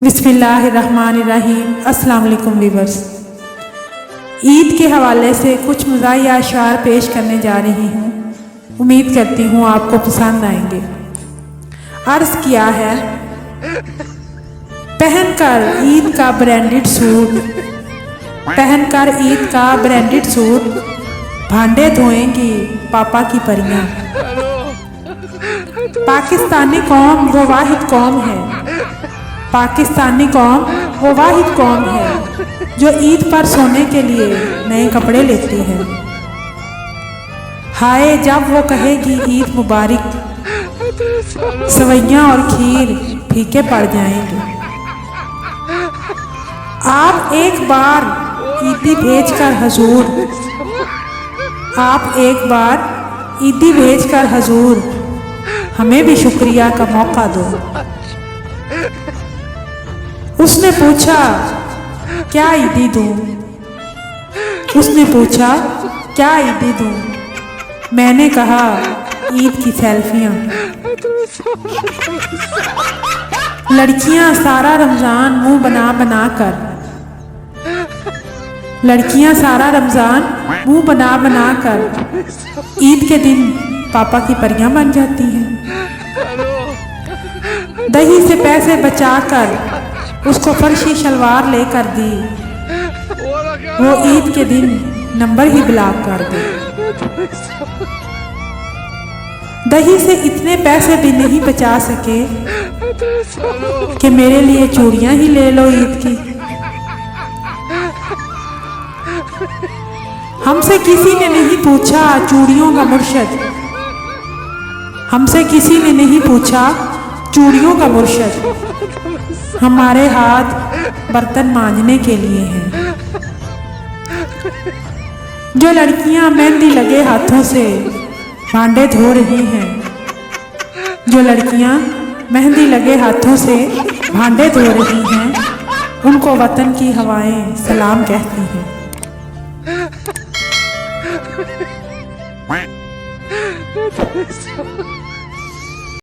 बिस्मिल्लाहिर्रहमानिर्रहीम। अस्सलाम वालेकुम व्यूअर्स। ईद के हवाले से कुछ मज़ाहिया अशार पेश करने जा रही हूँ। उम्मीद करती हूँ आपको पसंद आएंगे। अर्ज़ किया है, पहनकर ईद का ब्रांडेड सूट, पहनकर ईद का ब्रांडेड सूट, भांडे धोएंगी पापा की परियां। पाकिस्तानी कौम वो वाहिद कौम है, पाकिस्तानी कौम वो वाहिद कौम है जो ईद पर सोने के लिए नए कपड़े लेती है। हाय जब वो कहेगी ईद मुबारक, सवैयां और खीर फीके पड़ जाएंगे। आप एक बार ईदी भेजकर हजूर, आप एक बार ईदी भेजकर हजूर हमें भी शुक्रिया का मौका दो। उसने पूछा क्या ईदी दूं, उसने पूछा क्या ईदी दूं। मैंने कहा ईद की सेल्फियां। लड़कियां सारा रमजान मुंह बना बना कर, लड़कियां सारा रमजान मुंह बना बना कर ईद के दिन पापा की परियां बन जाती हैं। दही से पैसे बचाकर उसको फर्शी शलवार लेकर दी, वो ईद के दिन नंबर ही ब्लॉक कर दे। दही से इतने पैसे भी नहीं बचा सके कि मेरे लिए चूड़ियां ही ले लो ईद की। हमसे किसी ने नहीं पूछा चूड़ियों का मुर्शद, हमसे किसी ने नहीं पूछा चूड़ियों का मुर्शद। हमारे हाथ बर्तन मांजने के लिए हैं। जो लड़कियां मेहंदी लगे हाथों से भांडे धो रही हैं, जो लड़कियां मेहंदी लगे हाथों से भांडे धो रही हैं, उनको वतन की हवाएं सलाम कहती हैं।